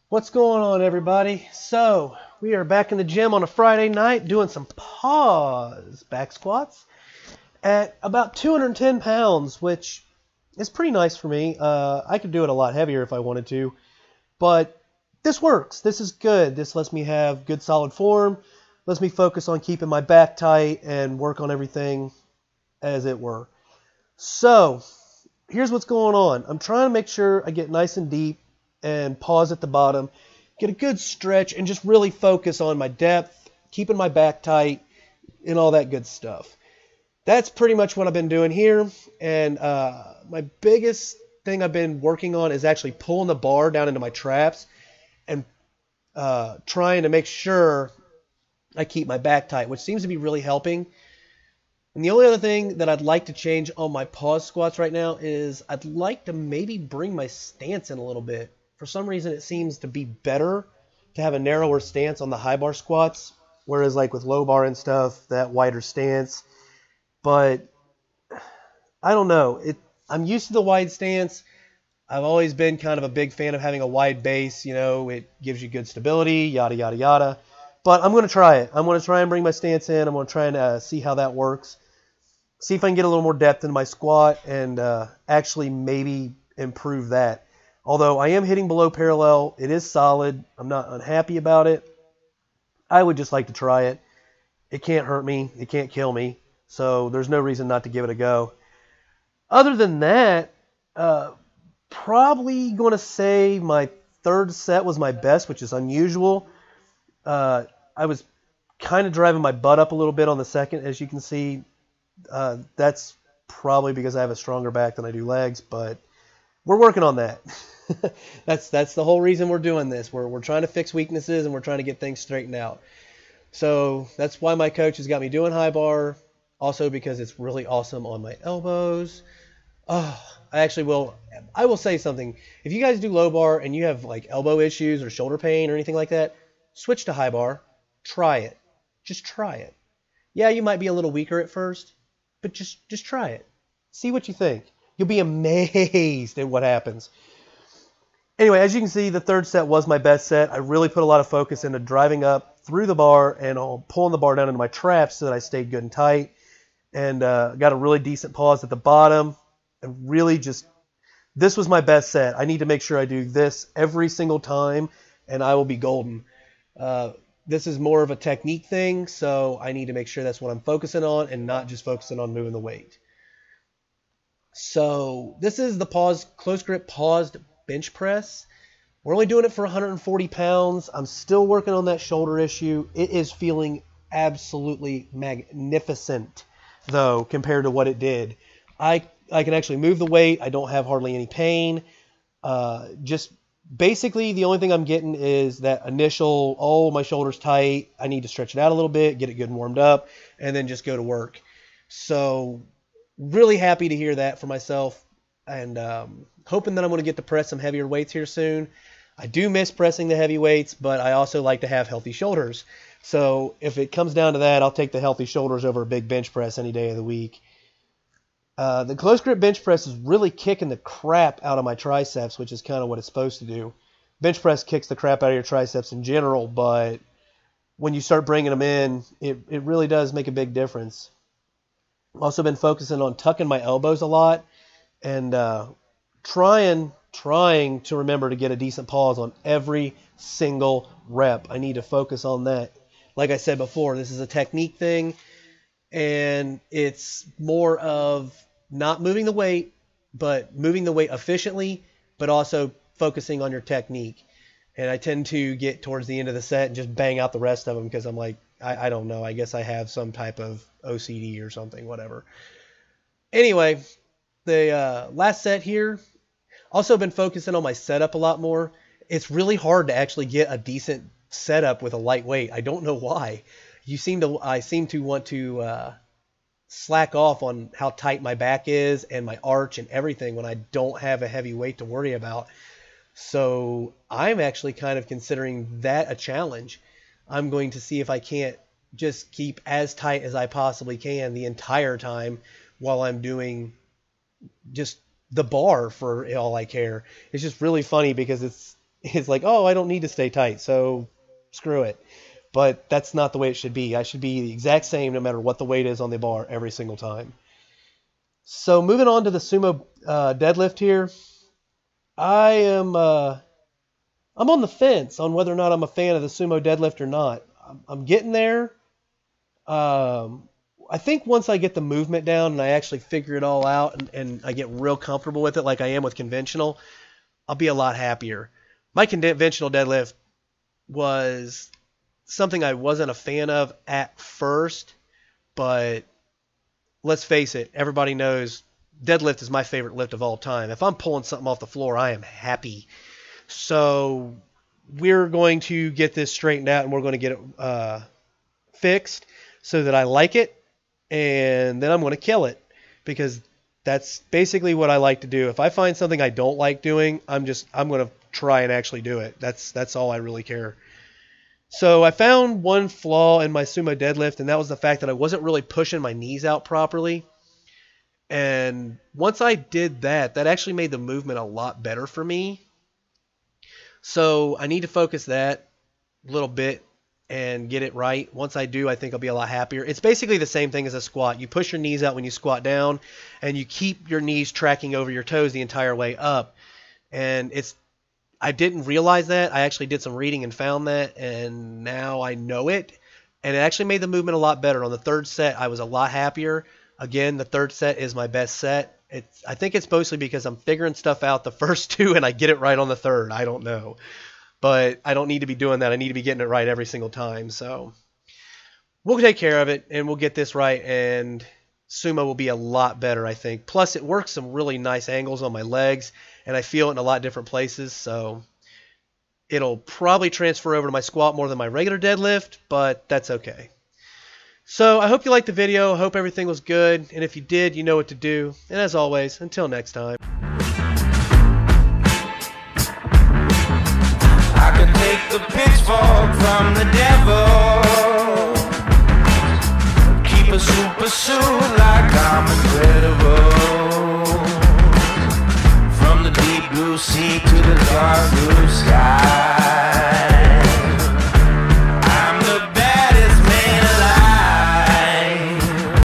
What's going on, everybody? So we are back in the gym on a Friday night doing some pause back squats at about 210 pounds, which is pretty nice for me. I could do it a lot heavier if I wanted to, but this works. This is good. This lets me have good solid form, lets me focus on keeping my back tight and work on everything as it were. So here's what's going on. I'm trying to make sure I get nice and deep and pause at the bottom, get a good stretch, and just really focus on my depth, keeping my back tight, and all that good stuff. That's pretty much what I've been doing here, and my biggest thing I've been working on is actually pulling the bar down into my traps and trying to make sure I keep my back tight, which seems to be really helping. And the only other thing that I'd like to change on my pause squats right now is I'd like to maybe bring my stance in a little bit. For some reason, it seems to be better to have a narrower stance on the high bar squats, whereas like with low bar and stuff, that wider stance. But I don't know. I'm used to the wide stance. I've always been kind of a big fan of having a wide base. You know, it gives you good stability, yada, yada, yada. But I'm going to try it. I'm going to try and bring my stance in. I'm going to try and see how that works. See if I can get a little more depth in my squat and actually maybe improve that. Although I am hitting below parallel, it is solid. I'm not unhappy about it. I would just like to try it. It can't hurt me. It can't kill me. So there's no reason not to give it a go. Other than that, probably going to say my third set was my best, which is unusual. I was kind of driving my butt up a little bit on the second, as you can see. That's probably because I have a stronger back than I do legs, but we're working on that. That's the whole reason we're doing this. We're trying to fix weaknesses and we're trying to get things straightened out. So that's why my coach has got me doing high bar. Also because it's really awesome on my elbows. Oh, I will say something. If you guys do low bar and you have like elbow issues or shoulder pain or anything like that, switch to high bar. Try it. Just try it. Yeah, you might be a little weaker at first, but just try it. See what you think. You'll be amazed at what happens. Anyway, as you can see, the third set was my best set. I really put a lot of focus into driving up through the bar and pulling the bar down into my traps so that I stayed good and tight. And got a really decent pause at the bottom. And really this was my best set. I need to make sure I do this every single time, and I will be golden. This is more of a technique thing, so I need to make sure that's what I'm focusing on and not just focusing on moving the weight. So this is the close grip paused bench press. We're only doing it for 140 pounds. I'm still working on that shoulder issue. It is feeling absolutely magnificent, though, compared to what it did. I can actually move the weight. I don't have hardly any pain. Just basically the only thing I'm getting is that initial, my shoulder's tight. I need to stretch it out a little bit, get it good and warmed up, and then just go to work. So really happy to hear that for myself, and hoping that I'm going to get to press some heavier weights here soon. I do miss pressing the heavy weights, but I also like to have healthy shoulders. So if it comes down to that, I'll take the healthy shoulders over a big bench press any day of the week. The close grip bench press is really kicking the crap out of my triceps, which is kind of what it's supposed to do. Bench press kicks the crap out of your triceps in general, but when you start bringing them in, it really does make a big difference. I've also been focusing on tucking my elbows a lot and trying to remember to get a decent pause on every single rep. I need to focus on that. Like I said before, this is a technique thing, and it's more of not moving the weight, but moving the weight efficiently, but also focusing on your technique. And I tend to get towards the end of the set and just bang out the rest of them because I'm like, I don't know. I guess I have some type of OCD or something, whatever. Anyway, the last set here, also been focusing on my setup a lot more. It's really hard to actually get a decent setup with a light weight. I don't know why. I seem to want to slack off on how tight my back is and my arch and everything when I don't have a heavy weight to worry about. So I'm actually kind of considering that a challenge. I'm going to see if I can't just keep as tight as I possibly can the entire time while I'm doing just the bar for all I care. It's just really funny because it's like, oh, I don't need to stay tight, so screw it. But that's not the way it should be. I should be the exact same no matter what the weight is on the bar every single time. So moving on to the sumo deadlift here. I'm on the fence on whether or not I'm a fan of the sumo deadlift or not. I'm getting there. I think once I get the movement down and I actually figure it all out and I get real comfortable with it like I am with conventional, I'll be a lot happier. My conventional deadlift was something I wasn't a fan of at first, but let's face it, everybody knows deadlift is my favorite lift of all time. If I'm pulling something off the floor, I am happy. So we're going to get this straightened out and we're going to get it fixed so that I like it, and then I'm going to kill it because that's basically what I like to do. If I find something I don't like doing, I'm going to try and actually do it. That's all I really care. So I found one flaw in my sumo deadlift, and that was the fact that I wasn't really pushing my knees out properly. And once I did that, that actually made the movement a lot better for me. So I need to focus that a little bit and get it right. Once I do, I think I'll be a lot happier. It's basically the same thing as a squat. You push your knees out when you squat down, and you keep your knees tracking over your toes the entire way up. And I didn't realize that. I actually did some reading and found that, and now I know it. And it actually made the movement a lot better. On the third set, I was a lot happier. Again, the third set is my best set. I think it's mostly because I'm figuring stuff out the first two, and I get it right on the third. I don't know. But I don't need to be doing that. I need to be getting it right every single time. So we'll take care of it, and we'll get this right, and sumo will be a lot better, I think. Plus, it works some really nice angles on my legs, and I feel it in a lot different places, so it'll probably transfer over to my squat more than my regular deadlift, but that's okay. So I hope you liked the video. I hope everything was good, and if you did, you know what to do. And as always, until next time. I can take the pitchfork from the devil, keep a super suit like I'm incredible. From the deep blue sea to the dark blue sky.